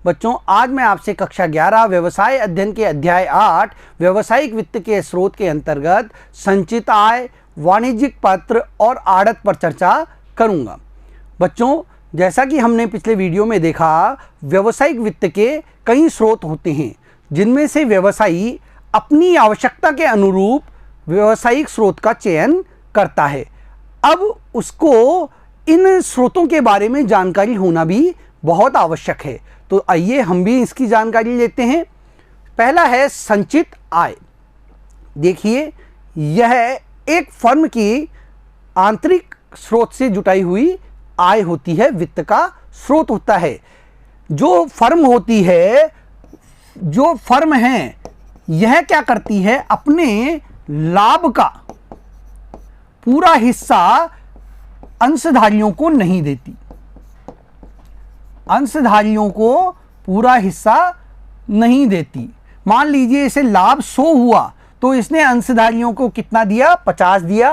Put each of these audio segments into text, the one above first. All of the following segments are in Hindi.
बच्चों आज मैं आपसे कक्षा 11 व्यवसाय अध्ययन के अध्याय 8 व्यवसायिक वित्त के स्रोत के अंतर्गत संचित आय, वाणिज्यिक पत्र और आड़त पर चर्चा करूंगा। बच्चों जैसा कि हमने पिछले वीडियो में देखा, व्यवसायिक वित्त के कई स्रोत होते हैं जिनमें से व्यवसायी अपनी आवश्यकता के अनुरूप व्यवसायिक स्रोत का चयन करता है। अब उसको इन स्रोतों के बारे में जानकारी होना भी बहुत आवश्यक है। तो आइए हम भी इसकी जानकारी लेते हैं। पहला है संचित आय। देखिए, यह एक फर्म की आंतरिक स्रोत से जुटाई हुई आय होती है, वित्त का स्रोत होता है। जो फर्म होती है, जो फर्म है, यह क्या करती है, अपने लाभ का पूरा हिस्सा अंशधारियों को नहीं देती। अंशधारियों को पूरा हिस्सा नहीं देती। मान लीजिए इसे लाभ 100 हुआ तो इसने अंशधारियों को कितना दिया, 50 दिया,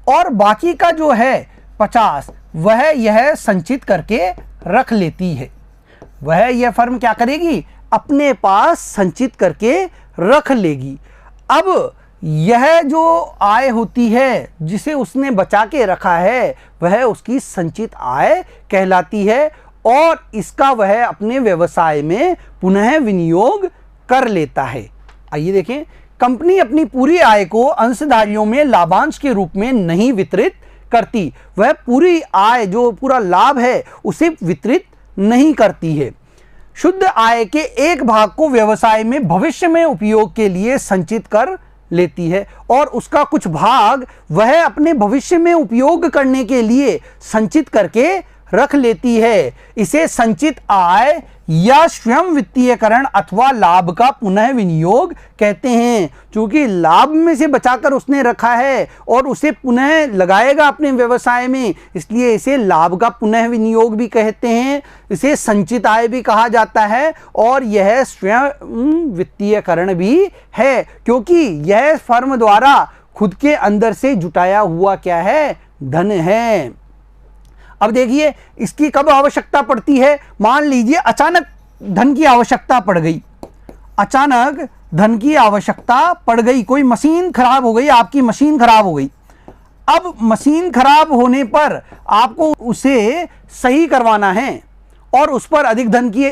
और बाकी का जो है 50 वह यह संचित करके रख लेती है। वह यह फर्म क्या करेगी, अपने पास संचित करके रख लेगी। अब यह जो आय होती है जिसे उसने बचा के रखा है वह उसकी संचित आय कहलाती है और इसका वह अपने व्यवसाय में पुनः विनियोग कर लेता है। आइए देखें, कंपनी अपनी पूरी आय को अंशधारियों में लाभांश के रूप में नहीं वितरित करती। वह पूरी आय, जो पूरा लाभ है, उसे वितरित नहीं करती है। शुद्ध आय के एक भाग को व्यवसाय में भविष्य में उपयोग के लिए संचित कर लेती है और उसका कुछ भाग वह अपने भविष्य में उपयोग करने के लिए संचित करके रख लेती है। इसे संचित आय या स्वयं वित्तीयकरण अथवा लाभ का पुनः विनियोग कहते हैं। क्योंकि लाभ में से बचाकर उसने रखा है और उसे पुनः लगाएगा अपने व्यवसाय में, इसलिए इसे लाभ का पुनः विनियोग भी कहते हैं। इसे संचित आय भी कहा जाता है और यह स्वयं वित्तीयकरण भी है, क्योंकि यह फर्म द्वारा खुद के अंदर से जुटाया हुआ क्या है, धन है। अब देखिए, इसकी कब आवश्यकता पड़ती है। मान लीजिए अचानक धन की आवश्यकता पड़ गई, अचानक धन की आवश्यकता पड़ गई, कोई मशीन खराब हो गई, आपकी मशीन खराब हो गई। अब मशीन खराब होने पर आपको उसे सही करवाना है और उस पर अधिक धन की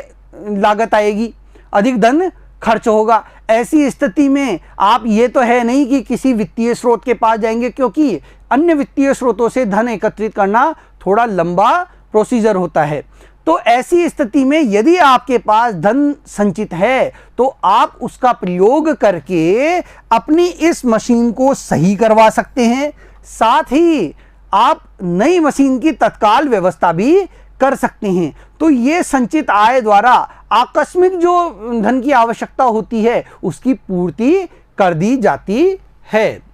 लागत आएगी, अधिक धन खर्च होगा। ऐसी स्थिति में आप ये तो है नहीं कि किसी वित्तीय स्रोत के पास जाएंगे, क्योंकि अन्य वित्तीय स्रोतों से धन एकत्रित करना थोड़ा लंबा प्रोसीजर होता है। तो ऐसी स्थिति में यदि आपके पास धन संचित है तो आप उसका प्रयोग करके अपनी इस मशीन को सही करवा सकते हैं। साथ ही आप नई मशीन की तत्काल व्यवस्था भी कर सकते हैं। तो ये संचित आय द्वारा आकस्मिक जो धन की आवश्यकता होती है उसकी पूर्ति कर दी जाती है।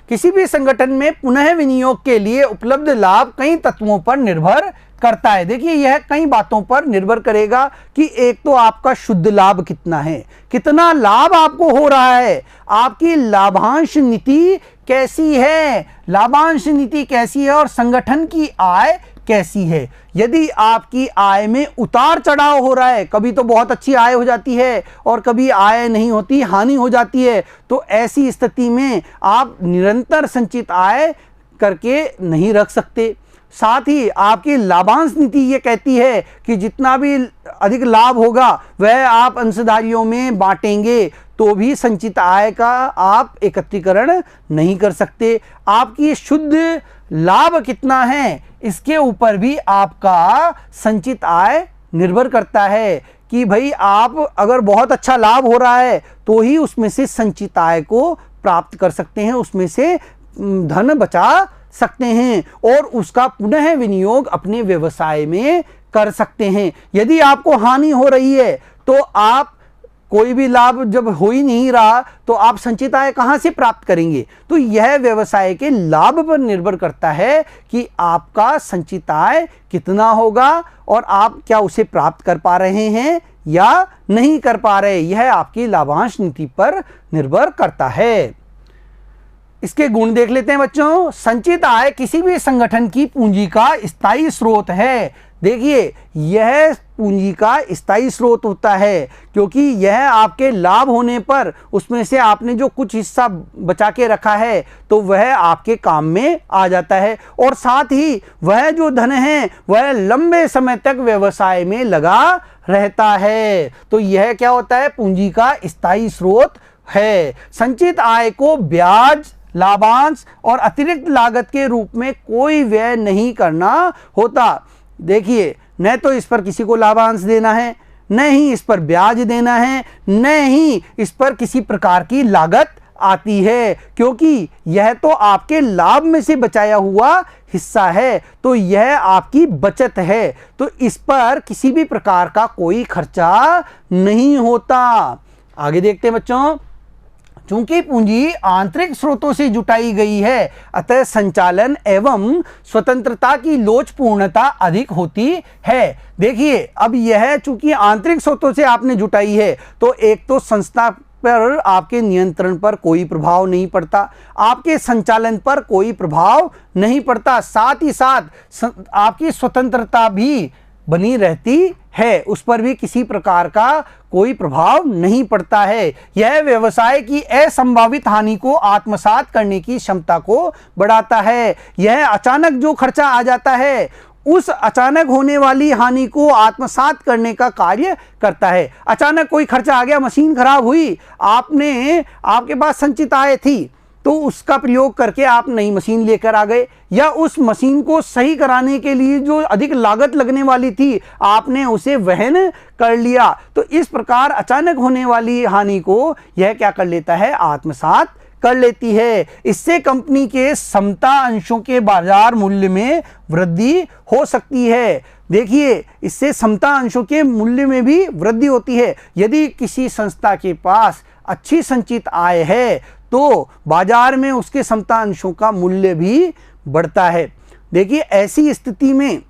किसी भी संगठन में पुनः विनियोग के लिए उपलब्ध लाभ कई तत्वों पर निर्भर करता है। देखिए, यह कई बातों पर निर्भर करेगा कि एक तो आपका शुद्ध लाभ कितना है, कितना लाभ आपको हो रहा है, आपकी लाभांश नीति कैसी है, लाभांश नीति कैसी है और संगठन की आय कैसी है। यदि आपकी आय में उतार चढ़ाव हो रहा है, कभी तो बहुत अच्छी आय हो जाती है और कभी आय नहीं होती, हानि हो जाती है, तो ऐसी स्थिति में आप निरंतर संचित आय करके नहीं रख सकते। साथ ही आपकी लाभांश नीति ये कहती है कि जितना भी अधिक लाभ होगा वह आप अंशधारियों में बांटेंगे, तो भी संचित आय का आप एकत्रीकरण नहीं कर सकते। आपकी शुद्ध लाभ कितना है इसके ऊपर भी आपका संचित आय निर्भर करता है कि भाई आप अगर बहुत अच्छा लाभ हो रहा है तो ही उसमें से संचित आय को प्राप्त कर सकते हैं, उसमें से धन बचा सकते हैं और उसका पुनः विनियोग अपने व्यवसाय में कर सकते हैं। यदि आपको हानि हो रही है तो आप कोई भी लाभ जब हो ही नहीं रहा तो आप संचित आय कहां से प्राप्त करेंगे। तो यह व्यवसाय के लाभ पर निर्भर करता है कि आपका संचित आय कितना होगा और आप क्या उसे प्राप्त कर पा रहे हैं या नहीं कर पा रहे। यह आपकी लाभांश नीति पर निर्भर करता है। इसके गुण देख लेते हैं बच्चों। संचित आय किसी भी संगठन की पूंजी का स्थायी स्रोत है। देखिए यह पूंजी का स्थायी स्रोत होता है, क्योंकि यह आपके लाभ होने पर उसमें से आपने जो कुछ हिस्सा बचा के रखा है तो वह आपके काम में आ जाता है, और साथ ही वह जो धन है वह लंबे समय तक व्यवसाय में लगा रहता है। तो यह क्या होता है, पूंजी का स्थायी स्रोत है। संचित आय को ब्याज, लाभांश और अतिरिक्त लागत के रूप में कोई व्यय नहीं करना होता। देखिए न तो इस पर किसी को लाभांश देना है, न ही इस पर ब्याज देना है, न ही इस पर किसी प्रकार की लागत आती है, क्योंकि यह तो आपके लाभ में से बचाया हुआ हिस्सा है, तो यह आपकी बचत है, तो इस पर किसी भी प्रकार का कोई खर्चा नहीं होता। आगे देखते हैं बच्चों। चूंकि पूंजी आंतरिक स्रोतों से जुटाई गई है, अतः संचालन एवं स्वतंत्रता की लोचपूर्णता अधिक होती है। देखिए अब यह चूंकि आंतरिक स्रोतों से आपने जुटाई है, तो एक तो संस्था पर आपके नियंत्रण पर कोई प्रभाव नहीं पड़ता, आपके संचालन पर कोई प्रभाव नहीं पड़ता, साथ ही साथ आपकी स्वतंत्रता भी बनी रहती है, उस पर भी किसी प्रकार का कोई प्रभाव नहीं पड़ता है। यह व्यवसाय की असंभावित हानि को आत्मसात करने की क्षमता को बढ़ाता है। यह अचानक जो खर्चा आ जाता है उस अचानक होने वाली हानि को आत्मसात करने का कार्य करता है। अचानक कोई खर्चा आ गया, मशीन खराब हुई, आपके पास संचित आय थी तो उसका प्रयोग करके आप नई मशीन लेकर आ गए, या उस मशीन को सही कराने के लिए जो अधिक लागत लगने वाली थी आपने उसे वहन कर लिया। तो इस प्रकार अचानक होने वाली हानि को यह क्या कर लेता है, आत्मसात कर लेती है। इससे कंपनी के समता अंशों के बाजार मूल्य में वृद्धि हो सकती है। देखिए इससे समता अंशों के मूल्य में भी वृद्धि होती है। यदि किसी संस्था के पास अच्छी संचित आय है तो बाजार में उसके समता अंशों का मूल्य भी बढ़ता है। देखिए ऐसी स्थिति में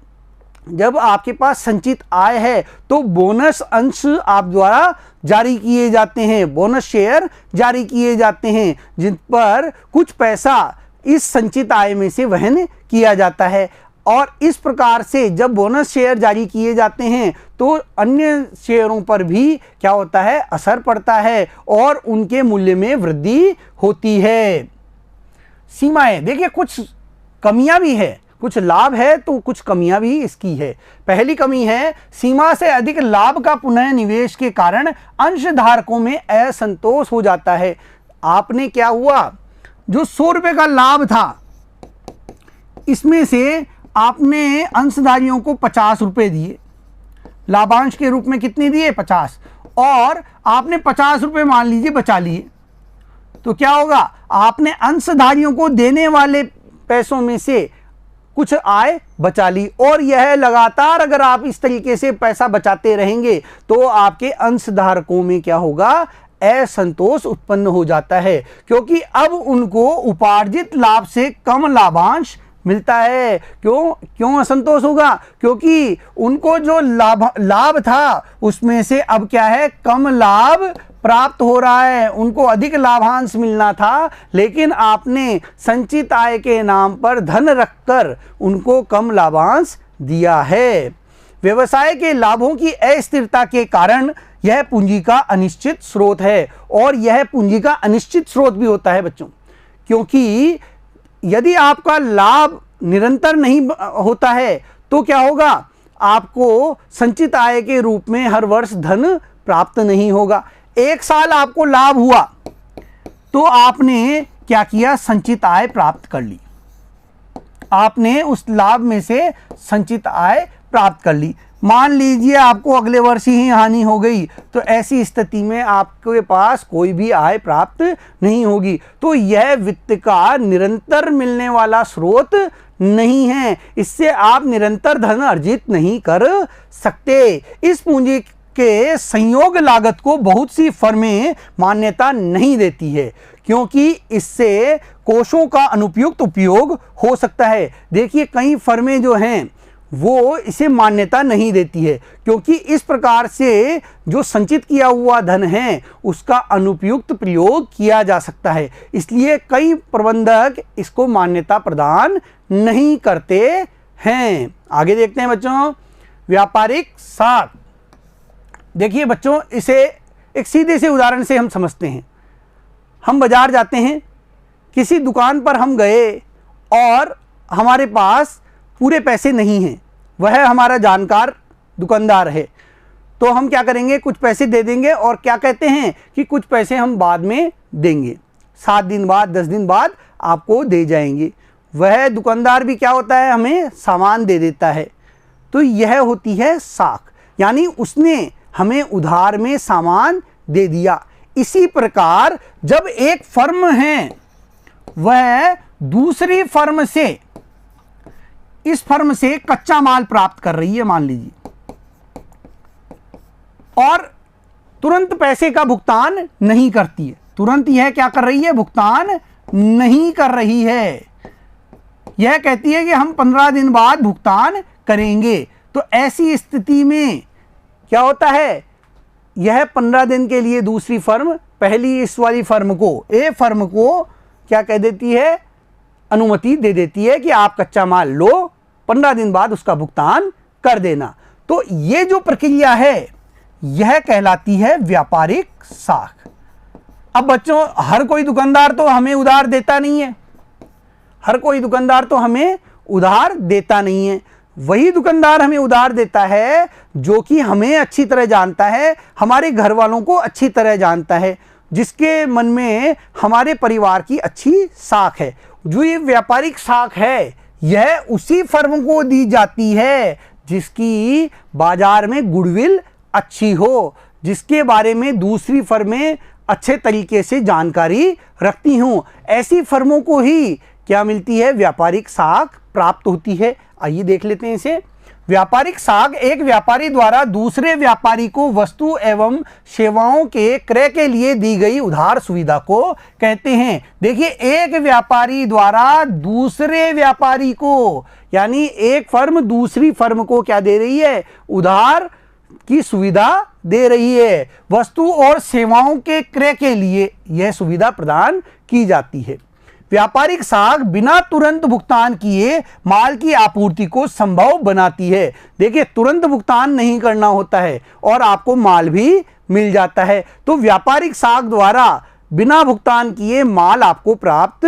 जब आपके पास संचित आय है तो बोनस अंश आप द्वारा जारी किए जाते हैं, बोनस शेयर जारी किए जाते हैं, जिन पर कुछ पैसा इस संचित आय में से वहन किया जाता है। और इस प्रकार से जब बोनस शेयर जारी किए जाते हैं तो अन्य शेयरों पर भी क्या होता है, असर पड़ता है और उनके मूल्य में वृद्धि होती है। सीमाएं, देखिए कुछ कमियां भी है, कुछ लाभ है तो कुछ कमियां भी इसकी है। पहली कमी है, सीमा से अधिक लाभ का पुनः निवेश के कारण अंशधारकों में असंतोष हो जाता है। आपने क्या हुआ, जो 100 रुपये का लाभ था इसमें से आपने अंशधारियों को 50 रुपये दिए, लाभांश के रूप में कितने दिए, 50, और आपने 50 रुपये मान लीजिए बचा लिए, तो क्या होगा, आपने अंशधारियों को देने वाले पैसों में से कुछ आय बचा ली। और यह लगातार अगर आप इस तरीके से पैसा बचाते रहेंगे तो आपके अंशधारकों में क्या होगा, असंतोष उत्पन्न हो जाता है, क्योंकि अब उनको उपार्जित लाभ से कम लाभांश मिलता है। क्यों असंतोष होगा, क्योंकि उनको जो लाभ था उसमें से अब क्या है, कम लाभ प्राप्त हो रहा है, उनको अधिक लाभांश मिलना था, लेकिन आपने संचित आय के नाम पर धन रखकर उनको कम लाभांश दिया है। व्यवसाय के लाभों की अस्थिरता के कारण यह पूंजी का अनिश्चित स्रोत है, और यह पूंजी का अनिश्चित स्रोत भी होता है बच्चों, क्योंकि यदि आपका लाभ निरंतर नहीं होता है तो क्या होगा, आपको संचित आय के रूप में हर वर्ष धन प्राप्त नहीं होगा। एक साल आपको लाभ हुआ तो आपने क्या किया, संचित आय प्राप्त कर ली, आपने उस लाभ में से संचित आय प्राप्त कर ली। मान लीजिए आपको अगले वर्ष ही हानि हो गई, तो ऐसी स्थिति में आपके पास कोई भी आय प्राप्त नहीं होगी। तो यह वित्त का निरंतर मिलने वाला स्रोत नहीं है, इससे आप निरंतर धन अर्जित नहीं कर सकते। इस पूंजी के संयोग लागत को बहुत सी फर्में मान्यता नहीं देती है, क्योंकि इससे कोषों का अनुपयुक्त उपयोग हो सकता है। देखिए कई फर्में जो हैं वो इसे मान्यता नहीं देती है, क्योंकि इस प्रकार से जो संचित किया हुआ धन है उसका अनुपयुक्त प्रयोग किया जा सकता है, इसलिए कई प्रबंधक इसको मान्यता प्रदान नहीं करते हैं। आगे देखते हैं बच्चों। व्यापारिक साख। देखिए बच्चों, इसे एक सीधे से उदाहरण से हम समझते हैं। हम बाजार जाते हैं, किसी दुकान पर हम गए और हमारे पास पूरे पैसे नहीं हैं, वह हमारा जानकार दुकानदार है, तो हम क्या करेंगे, कुछ पैसे दे देंगे और क्या कहते हैं कि कुछ पैसे हम बाद में देंगे, 7 दिन बाद 10 दिन बाद आपको दे जाएंगे। वह दुकानदार भी क्या होता है, हमें सामान दे देता है। तो यह होती है साख, यानी उसने हमें उधार में सामान दे दिया। इसी प्रकार जब एक फर्म है वह दूसरी फर्म से, इस फर्म से कच्चा माल प्राप्त कर रही है मान लीजिए, और तुरंत पैसे का भुगतान नहीं करती है, तुरंत यह क्या कर रही है, भुगतान नहीं कर रही है, यह कहती है कि हम 15 दिन बाद भुगतान करेंगे। तो ऐसी स्थिति में क्या होता है, यह 15 दिन के लिए दूसरी फर्म पहली इस वाली फर्म को, ए फर्म को क्या कह देती है, अनुमति दे देती है कि आप कच्चा माल लो, 15 दिन बाद उसका भुगतान कर देना। तो ये जो प्रक्रिया है यह कहलाती है व्यापारिक साख। अब बच्चों, हर कोई दुकानदार तो हमें उधार देता नहीं है, हर कोई दुकानदार तो हमें उधार देता नहीं है। वही दुकानदार हमें उधार देता है जो कि हमें अच्छी तरह जानता है, हमारे घर वालों को अच्छी तरह जानता है, जिसके मन में हमारे परिवार की अच्छी साख है। जो ये व्यापारिक साख है यह उसी फर्म को दी जाती है जिसकी बाजार में गुडविल अच्छी हो, जिसके बारे में दूसरी फर्में अच्छे तरीके से जानकारी रखती हूं। ऐसी फर्मों को ही क्या मिलती है, व्यापारिक साख प्राप्त होती है। आइए देख लेते हैं इसे। व्यापारिक साख एक व्यापारी द्वारा दूसरे व्यापारी को वस्तु एवं सेवाओं के क्रय के लिए दी गई उधार सुविधा को कहते हैं। देखिए, एक व्यापारी द्वारा दूसरे व्यापारी को, यानी एक फर्म दूसरी फर्म को क्या दे रही है, उधार की सुविधा दे रही है। वस्तु और सेवाओं के क्रय के लिए यह सुविधा प्रदान की जाती है। व्यापारिक साख बिना तुरंत भुगतान किए माल की आपूर्ति को संभव बनाती है। देखिए, तुरंत भुगतान नहीं करना होता है और आपको माल भी मिल जाता है। तो व्यापारिक साख द्वारा बिना भुगतान किए माल आपको प्राप्त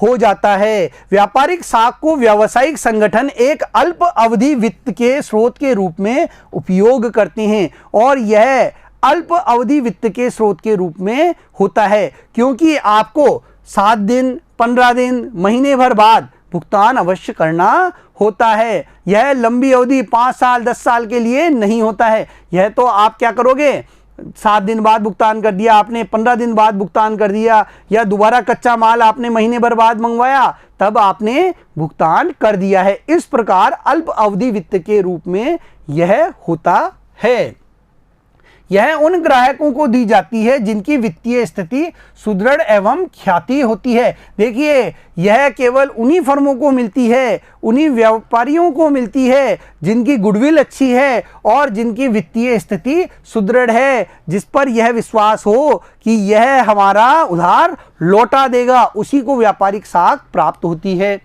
हो जाता है। व्यापारिक साख को व्यावसायिक संगठन एक अल्प अवधि वित्त के स्रोत के रूप में उपयोग करते हैं, और यह अल्प अवधि वित्त के स्रोत के रूप में होता है क्योंकि आपको 7 दिन, 15 दिन, महीने भर बाद भुगतान अवश्य करना होता है। यह लंबी अवधि 5 साल 10 साल के लिए नहीं होता है। यह तो आप क्या करोगे, 7 दिन बाद भुगतान कर दिया आपने, 15 दिन बाद भुगतान कर दिया, या दोबारा कच्चा माल आपने महीने भर बाद मंगवाया तब आपने भुगतान कर दिया है। इस प्रकार अल्प अवधि वित्त के रूप में यह होता है। यह उन ग्राहकों को दी जाती है जिनकी वित्तीय स्थिति सुदृढ़ एवं ख्याति होती है। देखिए, यह केवल उन्हीं फर्मों को मिलती है, उन्हीं व्यापारियों को मिलती है जिनकी गुडविल अच्छी है और जिनकी वित्तीय स्थिति सुदृढ़ है, जिस पर यह विश्वास हो कि यह हमारा उधार लौटा देगा, उसी को व्यापारिक साख प्राप्त होती है।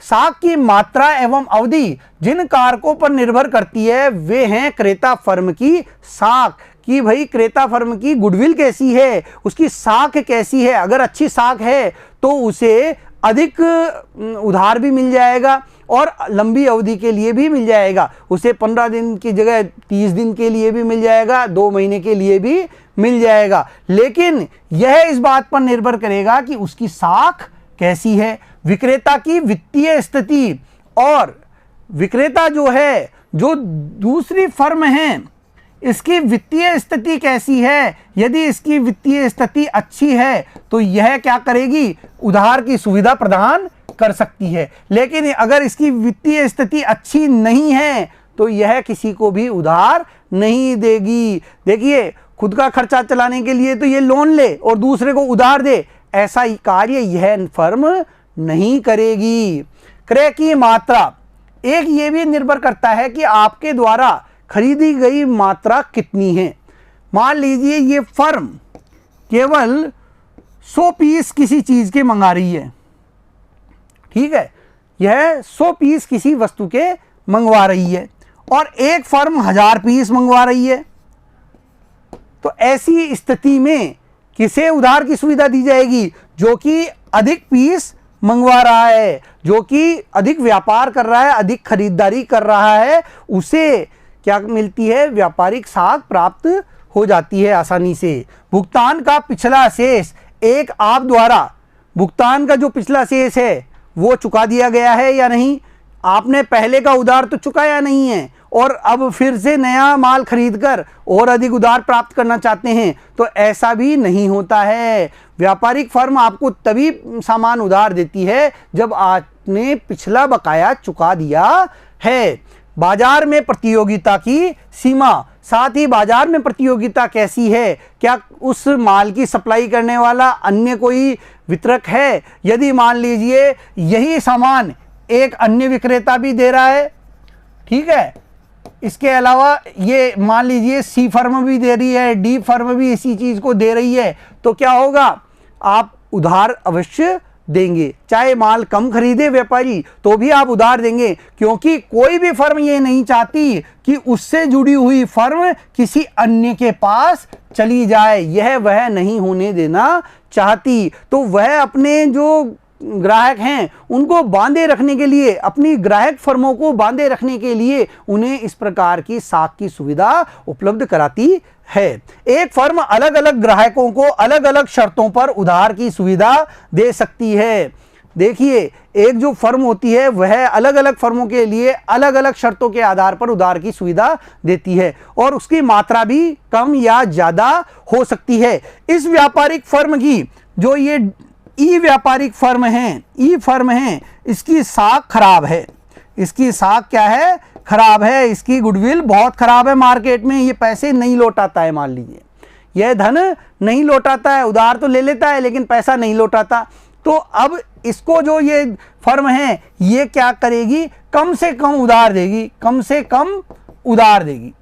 साख की मात्रा एवं अवधि जिन कारकों पर निर्भर करती है वे हैं क्रेता फर्म की साख, कि भाई क्रेता फर्म की गुडविल कैसी है, उसकी साख कैसी है। अगर अच्छी साख है तो उसे अधिक उधार भी मिल जाएगा और लंबी अवधि के लिए भी मिल जाएगा। उसे 15 दिन की जगह 30 दिन के लिए भी मिल जाएगा, 2 महीने के लिए भी मिल जाएगा। लेकिन यह इस बात पर निर्भर करेगा कि उसकी साख कैसी है, विक्रेता की वित्तीय स्थिति, और विक्रेता जो है, जो दूसरी फर्म है, इसकी वित्तीय स्थिति कैसी है। यदि इसकी वित्तीय स्थिति अच्छी है तो यह क्या करेगी, उधार की सुविधा प्रदान कर सकती है। लेकिन अगर इसकी वित्तीय स्थिति अच्छी नहीं है तो यह किसी को भी उधार नहीं देगी। देखिए, खुद का खर्चा चलाने के लिए तो ये लोन ले और दूसरे को उधार दे, ऐसा ही कार्य यह फर्म नहीं करेगी। क्रय की मात्रा, एक ये भी निर्भर करता है कि आपके द्वारा खरीदी गई मात्रा कितनी है। मान लीजिए ये फर्म केवल 100 पीस किसी चीज के मंगा रही है, ठीक है, यह 100 पीस किसी वस्तु के मंगवा रही है और एक फर्म 1000 पीस मंगवा रही है, तो ऐसी स्थिति में किसे उधार की सुविधा दी जाएगी? जो कि अधिक पीस मंगवा रहा है, जो कि अधिक व्यापार कर रहा है, अधिक खरीदारी कर रहा है, उसे क्या मिलती है? व्यापारिक साख प्राप्त हो जाती है आसानी से। भुगतान का पिछला शेष, एक आप द्वारा भुगतान का जो पिछला शेष है वो चुका दिया गया है या नहीं? आपने पहले का उधार तो चुकाया नहीं है और अब फिर से नया माल खरीदकर और अधिक उधार प्राप्त करना चाहते हैं, तो ऐसा भी नहीं होता है। व्यापारिक फर्म आपको तभी सामान उधार देती है जब आपने पिछला बकाया चुका दिया है। बाजार में प्रतियोगिता की सीमा, साथ ही बाजार में प्रतियोगिता कैसी है? क्या उस माल की सप्लाई करने वाला अन्य कोई वितरक है? यदि मान लीजिए यही सामान एक अन्य विक्रेता भी दे रहा है, ठीक है, इसके अलावा ये मान लीजिए सी फर्म भी दे रही है, डी फर्म भी इसी चीज़ को दे रही है, तो क्या होगा? आप उधार अवश्य देंगे। चाहे माल कम खरीदे व्यापारी तो भी आप उधार देंगे, क्योंकि कोई भी फर्म ये नहीं चाहती कि उससे जुड़ी हुई फर्म किसी अन्य के पास चली जाए, यह वह नहीं होने देना चाहती। तो वह अपने जो ग्राहक हैं उनको बांधे रखने के लिए, अपनी ग्राहक फर्मों को बांधे रखने के लिए उन्हें इस प्रकार की साख की सुविधा उपलब्ध कराती है। एक फर्म अलग अलग ग्राहकों को अलग अलग शर्तों पर उधार की सुविधा दे सकती है। देखिए, एक जो फर्म होती है वह अलग अलग फर्मों के लिए अलग अलग शर्तों के आधार पर उधार की सुविधा देती है और उसकी मात्रा भी कम या ज़्यादा हो सकती है। इस व्यापारिक फर्म की जो ये ई व्यापारिक फर्म है, ई फर्म है, इसकी साख खराब है। इसकी साख क्या है? खराब है। इसकी गुडविल बहुत खराब है मार्केट में। ये पैसे नहीं लौटाता है, मान लीजिए यह धन नहीं लौटाता है, उधार तो ले लेता है लेकिन पैसा नहीं लौटाता। तो अब इसको जो ये फर्म है ये क्या करेगी? कम से कम उधार देगी, कम से कम उधार देगी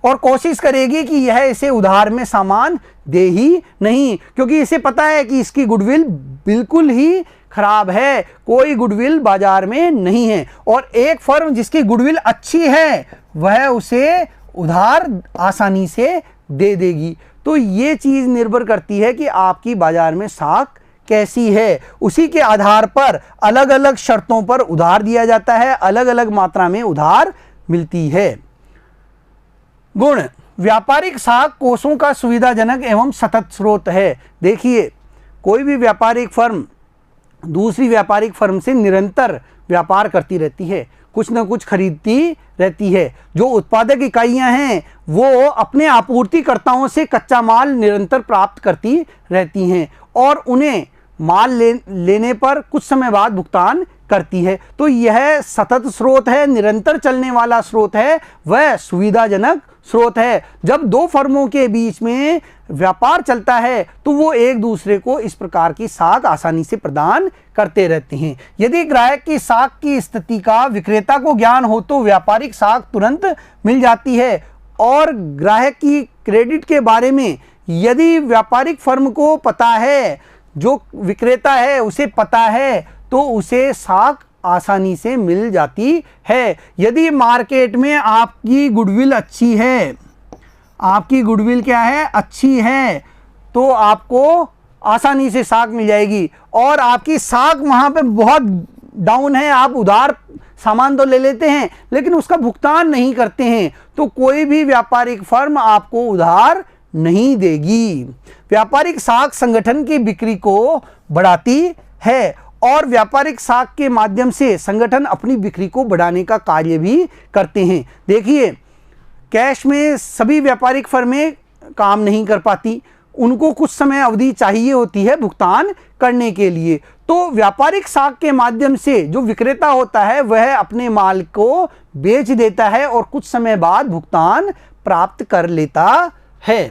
और कोशिश करेगी कि यह इसे उधार में सामान दे ही नहीं, क्योंकि इसे पता है कि इसकी गुडविल बिल्कुल ही खराब है, कोई गुडविल बाजार में नहीं है। और एक फर्म जिसकी गुडविल अच्छी है वह उसे उधार आसानी से दे देगी। तो ये चीज़ निर्भर करती है कि आपकी बाजार में साख कैसी है, उसी के आधार पर अलग अलग शर्तों पर उधार दिया जाता है, अलग अलग मात्रा में उधार मिलती है। गुण, व्यापारिक साख कोषों का सुविधाजनक एवं सतत स्रोत है। देखिए, कोई भी व्यापारिक फर्म दूसरी व्यापारिक फर्म से निरंतर व्यापार करती रहती है, कुछ ना कुछ खरीदती रहती है। जो उत्पादक इकाइयां हैं वो अपने आपूर्तिकर्ताओं से कच्चा माल निरंतर प्राप्त करती रहती हैं और उन्हें माल लेने पर कुछ समय बाद भुगतान करती है। तो यह सतत स्रोत है, निरंतर चलने वाला स्रोत है, वह सुविधाजनक स्रोत है। जब दो फर्मों के बीच में व्यापार चलता है तो वो एक दूसरे को इस प्रकार की साख आसानी से प्रदान करते रहते हैं। यदि ग्राहक की साख की स्थिति का विक्रेता को ज्ञान हो तो व्यापारिक साख तुरंत मिल जाती है और ग्राहक की क्रेडिट के बारे में यदि व्यापारिक फर्म को पता है, जो विक्रेता है उसे पता है, तो उसे साख आसानी से मिल जाती है। यदि मार्केट में आपकी गुडविल अच्छी है, आपकी गुडविल क्या है? अच्छी है, तो आपको आसानी से साख मिल जाएगी। और आपकी साख वहाँ पे बहुत डाउन है, आप उधार सामान तो ले लेते हैं लेकिन उसका भुगतान नहीं करते हैं, तो कोई भी व्यापारिक फर्म आपको उधार नहीं देगी। व्यापारिक साख संगठन की बिक्री को बढ़ाती है और व्यापारिक साख के माध्यम से संगठन अपनी बिक्री को बढ़ाने का कार्य भी करते हैं। देखिए, कैश में सभी व्यापारिक फर्में काम नहीं कर पाती, उनको कुछ समय अवधि चाहिए होती है भुगतान करने के लिए। तो व्यापारिक साख के माध्यम से जो विक्रेता होता है वह अपने माल को बेच देता है और कुछ समय बाद भुगतान प्राप्त कर लेता है।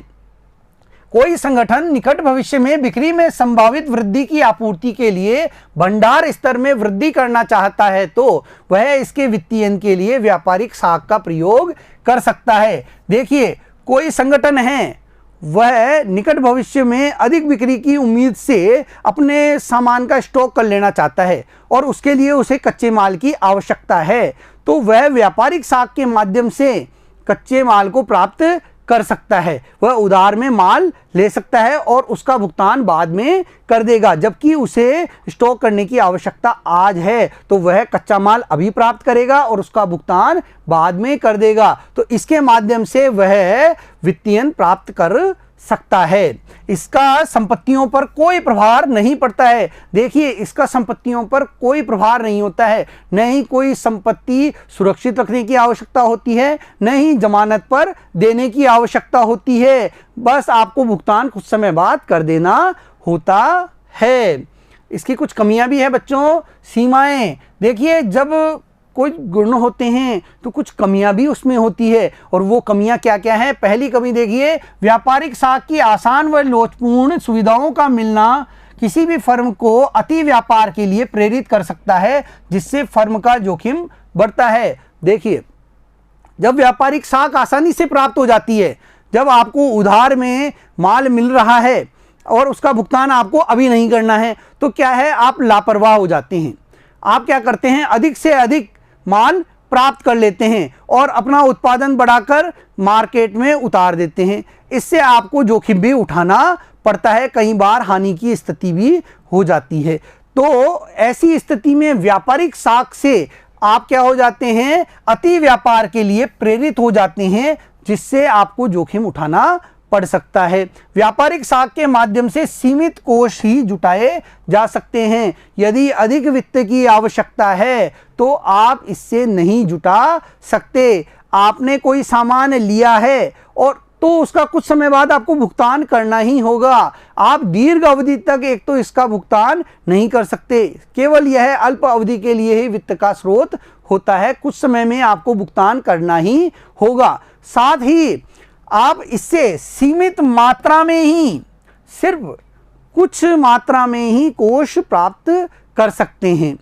कोई संगठन निकट भविष्य में बिक्री में संभावित वृद्धि की आपूर्ति के लिए भंडार स्तर में वृद्धि करना चाहता है तो वह इसके वित्तीयन के लिए व्यापारिक साख का प्रयोग कर सकता है। देखिए, कोई संगठन है वह निकट भविष्य में अधिक बिक्री की उम्मीद से अपने सामान का स्टॉक कर लेना चाहता है और उसके लिए उसे कच्चे माल की आवश्यकता है, तो वह व्यापारिक साख के माध्यम से कच्चे माल को प्राप्त कर सकता है। वह उधार में माल ले सकता है और उसका भुगतान बाद में कर देगा, जबकि उसे स्टॉक करने की आवश्यकता आज है, तो वह कच्चा माल अभी प्राप्त करेगा और उसका भुगतान बाद में कर देगा। तो इसके माध्यम से वह वित्तीयन प्राप्त कर सकता है। इसका संपत्तियों पर कोई प्रभाव नहीं पड़ता है। देखिए, इसका संपत्तियों पर कोई प्रभाव नहीं होता है, न ही कोई संपत्ति सुरक्षित रखने की आवश्यकता होती है, न ही जमानत पर देने की आवश्यकता होती है। बस आपको भुगतान कुछ समय बाद कर देना होता है। इसकी कुछ कमियां भी है बच्चों, सीमाएं। देखिए, जब कुछ गुण होते हैं तो कुछ कमियां भी उसमें होती है, और वो कमियां क्या क्या है। पहली कमी देखिए, व्यापारिक साख की आसान व लोचपूर्ण सुविधाओं का मिलना किसी भी फर्म को अति व्यापार के लिए प्रेरित कर सकता है, जिससे फर्म का जोखिम बढ़ता है। देखिए, जब व्यापारिक साख आसानी से प्राप्त हो जाती है, जब आपको उधार में माल मिल रहा है और उसका भुगतान आपको अभी नहीं करना है, तो क्या है, आप लापरवाह हो जाते हैं। आप क्या करते हैं, अधिक से अधिक माल प्राप्त कर लेते हैं और अपना उत्पादन बढ़ाकर मार्केट में उतार देते हैं। इससे आपको जोखिम भी उठाना पड़ता है, कई बार हानि की स्थिति भी हो जाती है। तो ऐसी स्थिति में व्यापारिक साख से आप क्या हो जाते हैं, अति व्यापार के लिए प्रेरित हो जाते हैं, जिससे आपको जोखिम उठाना पड़ सकता है। व्यापारिक साख के माध्यम से सीमित कोष ही जुटाए जा सकते हैं। यदि अधिक वित्त की आवश्यकता है तो आप इससे नहीं जुटा सकते। आपने कोई सामान लिया है और तो उसका कुछ समय बाद आपको भुगतान करना ही होगा। आप दीर्घ अवधि तक एक तो इसका भुगतान नहीं कर सकते, केवल यह अल्प अवधि के लिए ही वित्त का स्रोत होता है। कुछ समय में आपको भुगतान करना ही होगा। साथ ही आप इससे सीमित मात्रा में ही, सिर्फ कुछ मात्रा में ही कोष प्राप्त कर सकते हैं।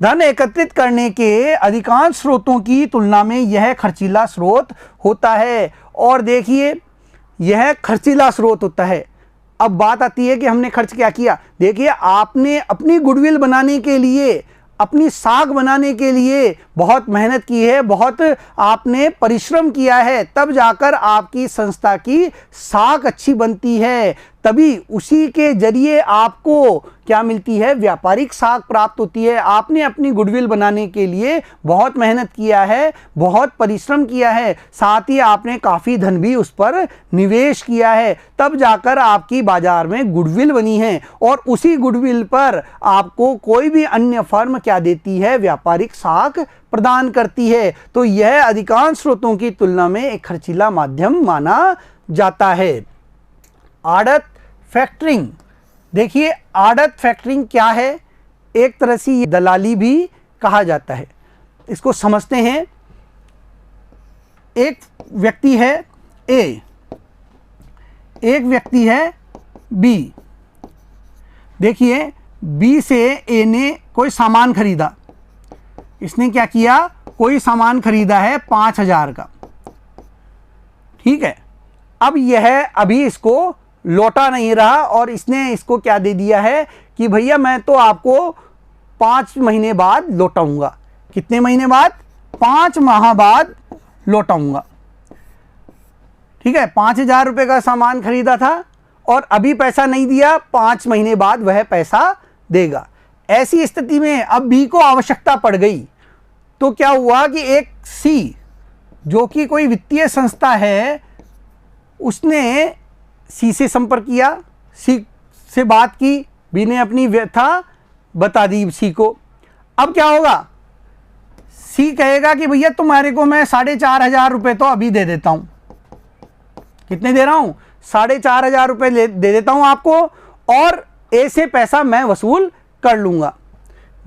धन एकत्रित करने के अधिकांश स्रोतों की तुलना में यह खर्चीला स्रोत होता है। और देखिए, यह खर्चीला स्रोत होता है। अब बात आती है कि हमने खर्च क्या किया। देखिए, आपने अपनी गुडविल बनाने के लिए, अपनी साख बनाने के लिए बहुत मेहनत की है, बहुत आपने परिश्रम किया है, तब जाकर आपकी संस्था की साख अच्छी बनती है। तभी उसी के जरिए आपको क्या मिलती है, व्यापारिक साख प्राप्त होती है। आपने अपनी गुडविल बनाने के लिए बहुत मेहनत किया है, बहुत परिश्रम किया है, साथ ही आपने काफ़ी धन भी उस पर निवेश किया है, तब जाकर आपकी बाजार में गुडविल बनी है। और उसी गुडविल पर आपको कोई भी अन्य फर्म क्या देती है, व्यापारिक साख प्रदान करती है। तो यह अधिकांश स्रोतों की तुलना में एक खर्चीला माध्यम माना जाता है। आड़त फैक्टरिंग। देखिए, आड़त फैक्टरिंग क्या है, एक तरह से ये दलाली भी कहा जाता है। इसको समझते हैं। एक व्यक्ति है ए, एक व्यक्ति है बी। देखिए, बी से ए ने कोई सामान खरीदा। इसने क्या किया, कोई सामान खरीदा है 5,000 का, ठीक है। अब यह अभी इसको लौटा नहीं रहा और इसने इसको क्या दे दिया है कि भैया मैं तो आपको 5 महीने बाद लौटाऊंगा। कितने महीने बाद? 5 माह बाद लौटाऊंगा, ठीक है। 5,000 रुपये का सामान खरीदा था और अभी पैसा नहीं दिया, 5 महीने बाद वह पैसा देगा। ऐसी स्थिति में अब बी को आवश्यकता पड़ गई, तो क्या हुआ कि एक सी, जो कि कोई वित्तीय संस्था है, उसने सी से संपर्क किया, सी से बात की, बी ने अपनी व्यथा बता दी सी को। अब क्या होगा, सी कहेगा कि भैया तुम्हारे को मैं 4,500 रुपये तो अभी दे देता हूँ। कितने दे रहा हूँ? 4,500 रुपये दे देता हूँ आपको, और ए से पैसा मैं वसूल कर लूँगा।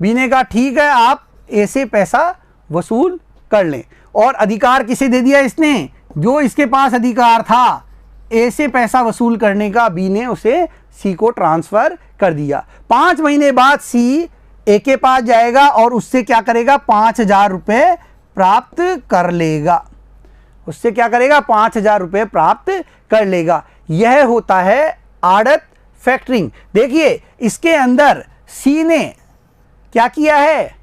बी ने कहा ठीक है, आप ए से पैसा वसूल कर लें। और अधिकार किसे दे दिया इसने? जो इसके पास अधिकार था ए से पैसा वसूल करने का, बी ने उसे सी को ट्रांसफर कर दिया। 5 महीने बाद सी ए के पास जाएगा और उससे क्या करेगा, 5,000 रुपये प्राप्त कर लेगा। उससे क्या करेगा, 5,000 रुपये प्राप्त कर लेगा। यह होता है आड़त फैक्टरिंग। देखिए इसके अंदर सी ने क्या किया है,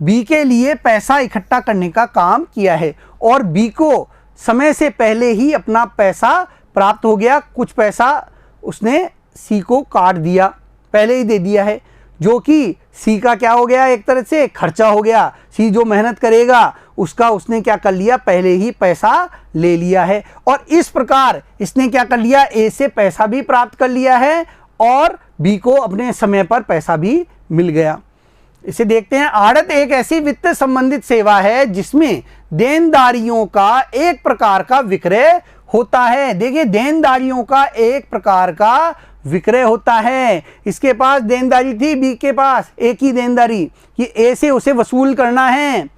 बी के लिए पैसा इकट्ठा करने का काम किया है और बी को समय से पहले ही अपना पैसा प्राप्त हो गया। कुछ पैसा उसने सी को काट दिया, पहले ही दे दिया है, जो कि सी का क्या हो गया, एक तरह से खर्चा हो गया। सी जो मेहनत करेगा उसका उसने क्या कर लिया, पहले ही पैसा ले लिया है। और इस प्रकार इसने क्या कर लिया, ए से पैसा भी प्राप्त कर लिया है और बी को अपने समय पर पैसा भी मिल गया। इसे देखते हैं। आड़त एक ऐसी वित्त संबंधित सेवा है जिसमें देनदारियों का एक प्रकार का विक्रय होता है। देखिए देनदारियों का एक प्रकार का विक्रय होता है। इसके पास देनदारी थी, बी के पास एक ही देनदारी कि ए से उसे वसूल करना है,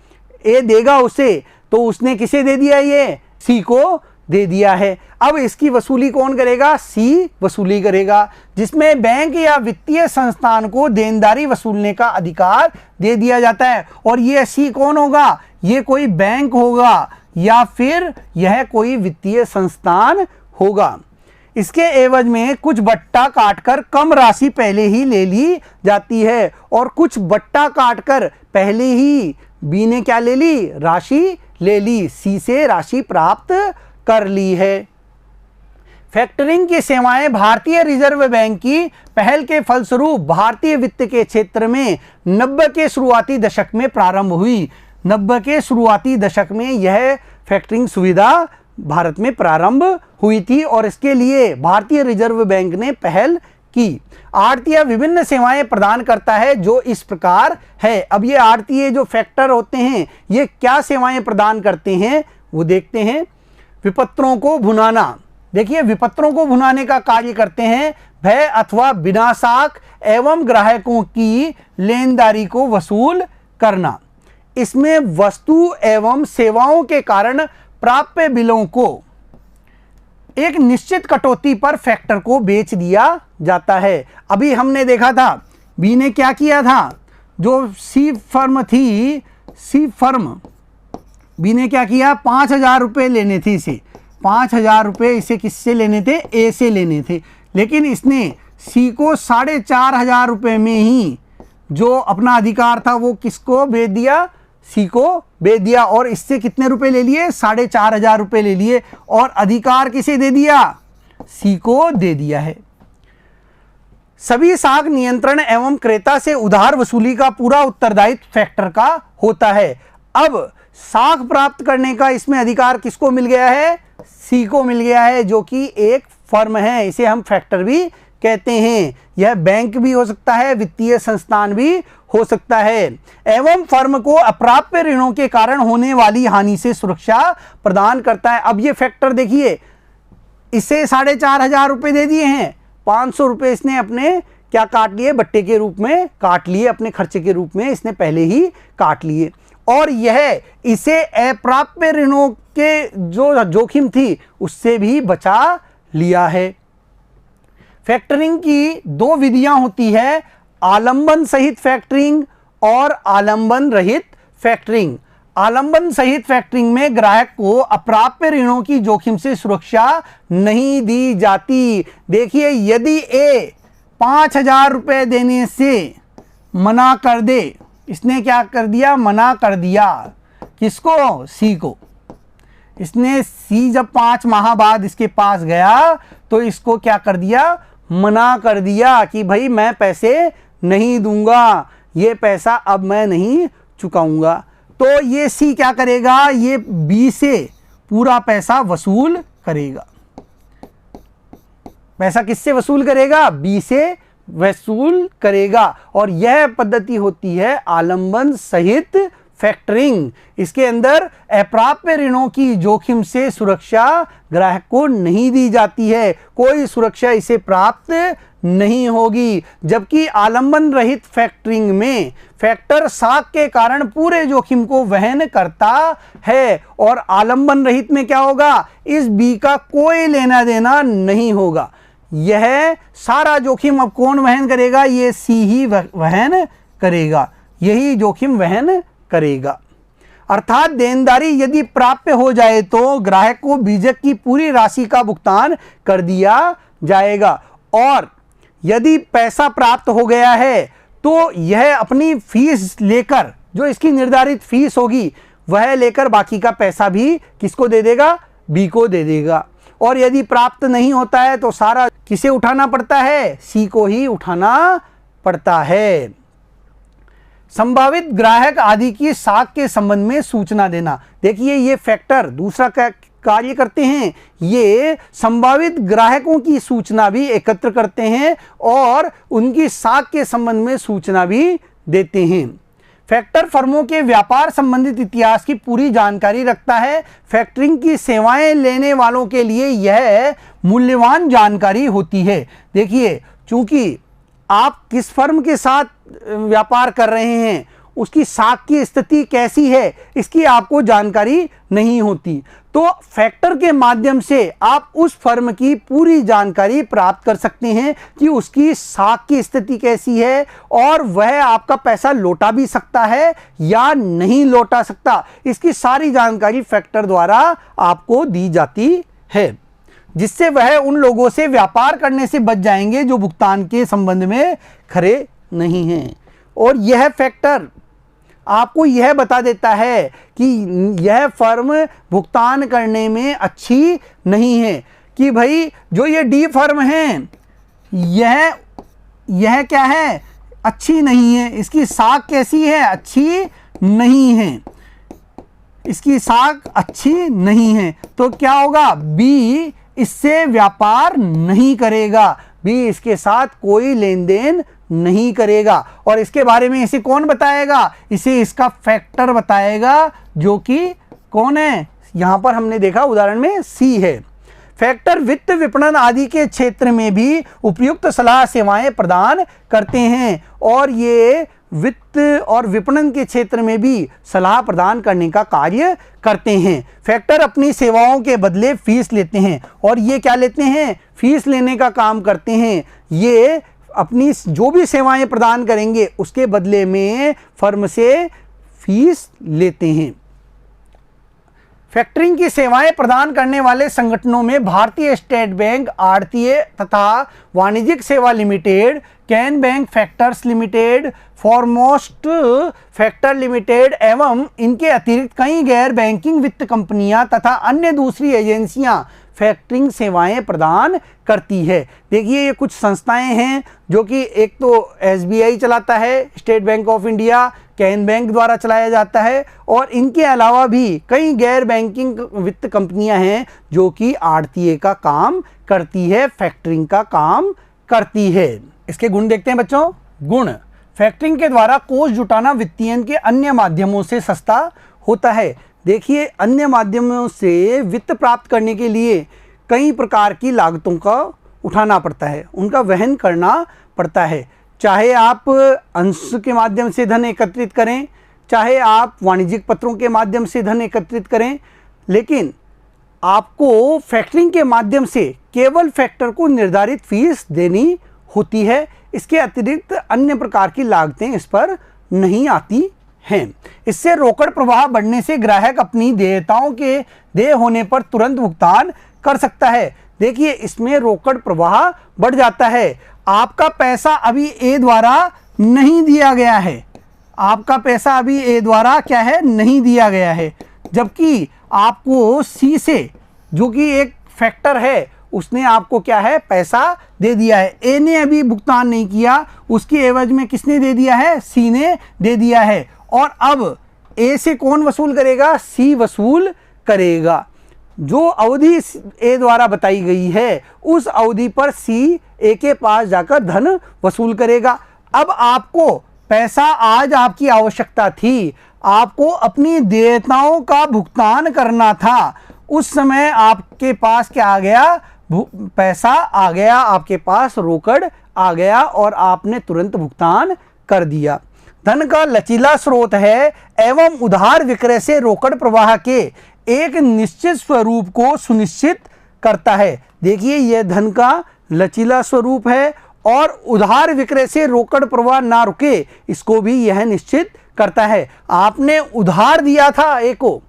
ए देगा उसे, तो उसने किसे दे दिया, ये सी को दे दिया है। अब इसकी वसूली कौन करेगा, सी वसूली करेगा, जिसमें बैंक या वित्तीय संस्थान को देनदारी वसूलने का अधिकार दे दिया जाता है। और ये सी कौन होगा, ये कोई बैंक होगा या फिर यह कोई वित्तीय संस्थान होगा। इसके एवज में कुछ बट्टा काटकर कम राशि पहले ही ले ली जाती है और कुछ बट्टा काटकर पहले ही बी ने क्या ले ली, राशि ले ली, सी से राशि प्राप्त कर ली है। फैक्टरिंग की सेवाएं भारतीय रिजर्व बैंक की पहल के फलस्वरूप भारतीय वित्त के क्षेत्र में 90 के शुरुआती दशक में प्रारंभ हुई। 90 के शुरुआती दशक में यह फैक्टरिंग सुविधा भारत में प्रारंभ हुई थी और इसके लिए भारतीय रिजर्व बैंक ने पहल की। आड़तिया विभिन्न सेवाएं प्रदान करता है जो इस प्रकार है। अब ये आड़तिये जो फैक्टर होते हैं ये क्या सेवाएं प्रदान करते हैं वो देखते हैं। विपत्रों को भुनाना, देखिए विपत्रों को भुनाने का कार्य करते हैं। भय अथवा विनाशाक एवं ग्राहकों की लेनदारी को वसूल करना। इसमें वस्तु एवं सेवाओं के कारण प्राप्य बिलों को एक निश्चित कटौती पर फैक्टर को बेच दिया जाता है। अभी हमने देखा था बी ने क्या किया था, जो सी फर्म थी, सी फर्म बी ने क्या किया, 5,000 रुपये लेने थे इसे, 5,000 रुपये इसे किससे लेने थे, ए से लेने थे, लेकिन इसने सी को 4,500 रुपये में ही जो अपना अधिकार था वो किसको बेच दिया, सी को बेच दिया और इससे कितने रुपए ले लिए, 4,500 रुपये ले लिए और अधिकार किसे दे दिया, सी को दे दिया है। सभी साख नियंत्रण एवं क्रेता से उधार वसूली का पूरा उत्तरदायित्व फैक्टर का होता है। अब साख प्राप्त करने का इसमें अधिकार किसको मिल गया है, सी को मिल गया है, जो कि एक फर्म है, इसे हम फैक्टर भी कहते हैं। यह बैंक भी हो सकता है, वित्तीय संस्थान भी हो सकता है। एवं फर्म को अप्राप्य ऋणों के कारण होने वाली हानि से सुरक्षा प्रदान करता है। अब ये फैक्टर देखिए, इसे 4,500 रुपये दे दिए हैं, 500 रुपये इसने अपने क्या काट लिए, बट्टे के रूप में काट लिए, अपने खर्चे के रूप में इसने पहले ही काट लिए और यह इसे अप्राप्य ऋणों के जो जोखिम थी उससे भी बचा लिया है। फैक्टरिंग की दो विधियां होती है, आलंबन सहित फैक्टरिंग और आलंबन रहित फैक्टरिंग। आलंबन सहित फैक्टरिंग में ग्राहक को अप्राप्य ऋणों की जोखिम से सुरक्षा नहीं दी जाती। देखिए यदि ए 5,000 रुपये देने से मना कर दे, इसने क्या कर दिया, मना कर दिया, किसको, सी को। इसने सी जब 5 माह बाद इसके पास गया तो इसको क्या कर दिया, मना कर दिया कि भाई मैं पैसे नहीं दूंगा, ये पैसा अब मैं नहीं चुकाऊंगा। तो ये सी क्या करेगा, ये बी से पूरा पैसा वसूल करेगा। पैसा किससे वसूल करेगा, बी से वसूल करेगा और यह पद्धति होती है आलंबन सहित फैक्टरिंग। इसके अंदर अप्राप्य ऋणों की जोखिम से सुरक्षा ग्राहक को नहीं दी जाती है, कोई सुरक्षा इसे प्राप्त नहीं होगी। जबकि आलंबन रहित फैक्टरिंग में फैक्टर साख के कारण पूरे जोखिम को वहन करता है और आलंबन रहित में क्या होगा, इस बी का कोई लेना देना नहीं होगा। यह सारा जोखिम अब कौन वहन करेगा, ये सी ही वहन करेगा, यही जोखिम वहन करेगा। अर्थात देनदारी यदि प्राप्य हो जाए तो ग्राहक को बीजक की पूरी राशि का भुगतान कर दिया जाएगा, और यदि पैसा प्राप्त हो गया है तो यह अपनी फीस लेकर, जो इसकी निर्धारित फीस होगी वह लेकर बाकी का पैसा भी किसको दे देगा, बी को दे देगा। और यदि प्राप्त नहीं होता है तो सारा किसे उठाना पड़ता है, सी को ही उठाना पड़ता है। संभावित ग्राहक आदि की साख के संबंध में सूचना देना। देखिए ये फैक्टर दूसरा कार्य करते हैं, ये संभावित ग्राहकों की सूचना भी एकत्र करते हैं और उनकी साख के संबंध में सूचना भी देते हैं। फैक्टर फर्मों के व्यापार संबंधित इतिहास की पूरी जानकारी रखता है। फैक्टरिंग की सेवाएं लेने वालों के लिए यह मूल्यवान जानकारी होती है। देखिए, चूंकि आप किस फर्म के साथ व्यापार कर रहे हैं, उसकी साख की स्थिति कैसी है, इसकी आपको जानकारी नहीं होती, तो फैक्टर के माध्यम से आप उस फर्म की पूरी जानकारी प्राप्त कर सकते हैं कि उसकी साख की स्थिति कैसी है और वह आपका पैसा लौटा भी सकता है या नहीं लौटा सकता। इसकी सारी जानकारी फैक्टर द्वारा आपको दी जाती है, जिससे वह उन लोगों से व्यापार करने से बच जाएंगे जो भुगतान के संबंध में खरे नहीं हैं। और यह फैक्टर आपको यह बता देता है कि यह फर्म भुगतान करने में अच्छी नहीं है, कि भाई जो ये डी फर्म है यह क्या है, अच्छी नहीं है, इसकी साख कैसी है, अच्छी नहीं है, इसकी साख अच्छी नहीं है, तो क्या होगा, बी इससे व्यापार नहीं करेगा, बी इसके साथ कोई लेन देन नहीं करेगा। और इसके बारे में इसे कौन बताएगा, इसे इसका फैक्टर बताएगा, जो कि कौन है, यहां पर हमने देखा उदाहरण में सी है। फैक्टर वित्त विपणन आदि के क्षेत्र में भी उपयुक्त सलाह सेवाएं प्रदान करते हैं और ये वित्त और विपणन के क्षेत्र में भी सलाह प्रदान करने का कार्य करते हैं। फैक्टर अपनी सेवाओं के बदले फीस लेते हैं, और ये क्या लेते हैं, फीस लेने का काम करते हैं। ये अपनी जो भी सेवाएं प्रदान करेंगे उसके बदले में फर्म से फीस लेते हैं। फैक्टरिंग की सेवाएं प्रदान करने वाले संगठनों में भारतीय स्टेट बैंक, आढ़तीय तथा वाणिज्यिक सेवा limited, can bank factors limited, foremost factor limited एवं इनके अतिरिक्त कई गैर बैंकिंग वित्त कंपनियां तथा अन्य दूसरी एजेंसियां फैक्टरिंग सेवाएं प्रदान करती है। देखिए ये कुछ संस्थाएं हैं जो कि एक तो एसबीआई चलाता है, state bank of India, can bank द्वारा चलाया जाता है, और इनके अलावा भी कई गैर बैंकिंग वित्त कंपनियां हैं जो कि आढ़तीय का काम करती है, फैक्टरिंग का काम करती है। इसके गुण देखते हैं बच्चों। गुण, फैक्टरिंग के द्वारा कोष जुटाना वित्तीयन के अन्य माध्यमों से सस्ता होता है। देखिए अन्य माध्यमों से वित्त प्राप्त करने के लिए कई प्रकार की लागतों का उठाना पड़ता है, उनका वहन करना पड़ता है। चाहे आप अंश के माध्यम से धन एकत्रित करें, चाहे आप वाणिज्यिक पत्रों के माध्यम से धन एकत्रित करें, लेकिन आपको फैक्टरिंग के माध्यम से केवल फैक्टर को निर्धारित फीस देनी होती है। इसके अतिरिक्त अन्य प्रकार की लागतें इस पर नहीं आती हैं। इससे रोकड़ प्रवाह बढ़ने से ग्राहक अपनी देयताओं के देय होने पर तुरंत भुगतान कर सकता है। देखिए इसमें रोकड़ प्रवाह बढ़ जाता है। आपका पैसा अभी ए द्वारा नहीं दिया गया है, आपका पैसा अभी ए द्वारा क्या है, नहीं दिया गया है, जबकि आपको सी से, जो कि एक फैक्टर है, उसने आपको क्या है, पैसा दे दिया है। ए ने अभी भुगतान नहीं किया, उसकी एवज में किसने दे दिया है, सी ने दे दिया है, और अब ए से कौन वसूल करेगा, सी वसूल करेगा। जो अवधि ए द्वारा बताई गई है उस अवधि पर सी ए के पास जाकर धन वसूल करेगा। अब आपको पैसा, आज आपकी आवश्यकता थी, आपको अपनी देयताओं का भुगतान करना था, उस समय आपके पास क्या आ गया, पैसा आ गया, आपके पास रोकड़ आ गया और आपने तुरंत भुगतान कर दिया। धन का लचीला स्रोत है एवं उधार विक्रय से रोकड़ प्रवाह के एक निश्चित स्वरूप को सुनिश्चित करता है। देखिए यह धन का लचीला स्वरूप है और उधार विक्रय से रोकड़ प्रवाह ना रुके, इसको भी यह निश्चित करता है। आपने उधार दिया था ए को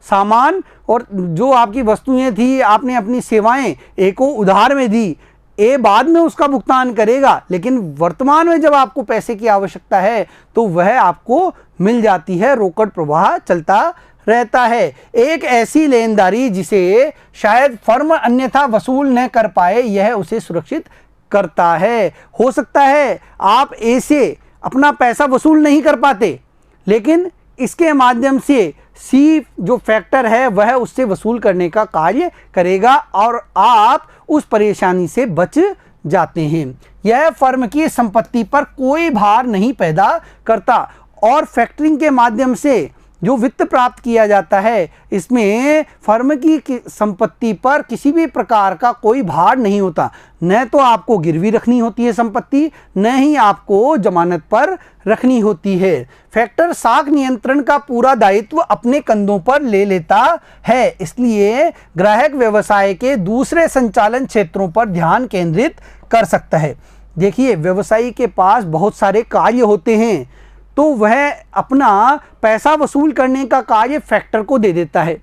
सामान, और जो आपकी वस्तुएं थी, आपने अपनी सेवाएं ए को उधार में दी, ए बाद में उसका भुगतान करेगा, लेकिन वर्तमान में जब आपको पैसे की आवश्यकता है तो वह आपको मिल जाती है, रोकड़ प्रवाह चलता रहता है। एक ऐसी लेनदारी जिसे शायद फर्म अन्यथा वसूल न कर पाए, यह उसे सुरक्षित करता है। हो सकता है आप ए से अपना पैसा वसूल नहीं कर पाते, लेकिन इसके माध्यम से सी जो फैक्टर है वह उससे वसूल करने का कार्य करेगा और आप उस परेशानी से बच जाते हैं। यह फर्म की संपत्ति पर कोई भार नहीं पैदा करता और फैक्टरिंग के माध्यम से जो वित्त प्राप्त किया जाता है, इसमें फर्म की संपत्ति पर किसी भी प्रकार का कोई भार नहीं होता। न तो आपको गिरवी रखनी होती है संपत्ति, न ही आपको जमानत पर रखनी होती है। फैक्टर साख नियंत्रण का पूरा दायित्व अपने कंधों पर ले लेता है, इसलिए ग्राहक व्यवसाय के दूसरे संचालन क्षेत्रों पर ध्यान केंद्रित कर सकता है। देखिए, व्यवसायी के पास बहुत सारे कार्य होते हैं, तो वह अपना पैसा वसूल करने का कार्य फैक्टर को दे देता है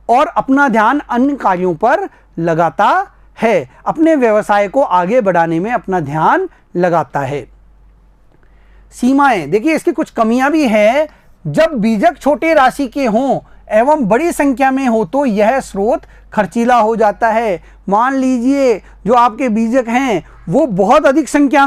और अपना ध्यान अन्य कार्यों पर लगाता है, अपने व्यवसाय को आगे बढ़ाने में अपना ध्यान लगाता है। सीमाएं, देखिए इसकी कुछ कमियां भी हैं। जब बीजक छोटे राशि के हों एवं बड़ी संख्या में हो तो यह स्रोत खर्चीला हो जाता है। मान लीजिए जो आपके बीजक हैं वो बहुत अधिक संख्या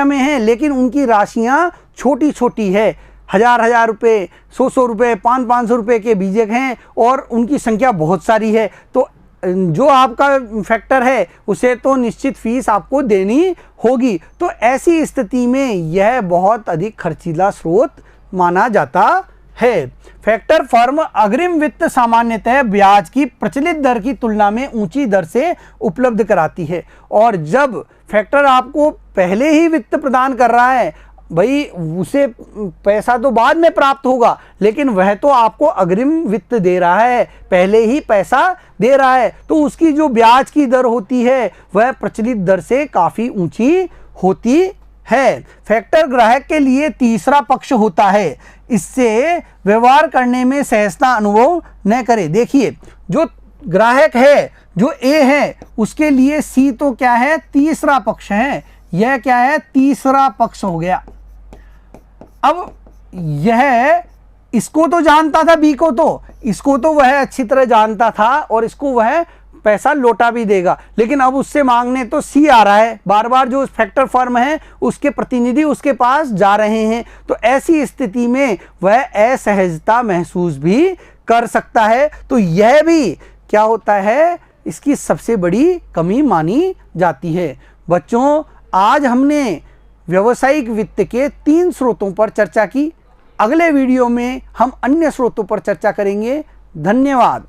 में हैं, लेकिन उनकी राशियां छोटी छोटी है, 1000 रुपये, 100 रुपये, 500 रुपये के बीजक हैं और उनकी संख्या बहुत सारी है, तो जो आपका फैक्टर है उसे तो निश्चित फीस आपको देनी होगी। तो ऐसी स्थिति में यह बहुत अधिक खर्चीला स्रोत माना जाता है। फैक्टर फर्म अग्रिम वित्त सामान्यतः ब्याज की प्रचलित दर की तुलना में ऊंची दर से उपलब्ध कराती है, और जब फैक्टर आपको पहले ही वित्त प्रदान कर रहा है, भाई उसे पैसा तो बाद में प्राप्त होगा, लेकिन वह तो आपको अग्रिम वित्त दे रहा है, पहले ही पैसा दे रहा है, तो उसकी जो ब्याज की दर होती है वह प्रचलित दर से काफ़ी ऊंची होती है। फैक्टर ग्राहक के लिए तीसरा पक्ष होता है, इससे व्यवहार करने में सहजता अनुभव न करे। देखिए, जो ग्राहक है, जो ए है, उसके लिए सी तो क्या है, तीसरा पक्ष है। यह क्या है, तीसरा पक्ष हो गया। अब यह इसको तो जानता था, बी को तो, इसको तो वह अच्छी तरह जानता था और इसको वह पैसा लौटा भी देगा, लेकिन अब उससे मांगने तो सी आ रहा है, बार बार जो फैक्टर फर्म है उसके प्रतिनिधि उसके पास जा रहे हैं, तो ऐसी स्थिति में वह असहजता महसूस भी कर सकता है। तो यह भी क्या होता है, इसकी सबसे बड़ी कमी मानी जाती है। बच्चों, आज हमने व्यावसायिक वित्त के 3 स्रोतों पर चर्चा की। अगले वीडियो में हम अन्य स्रोतों पर चर्चा करेंगे। धन्यवाद।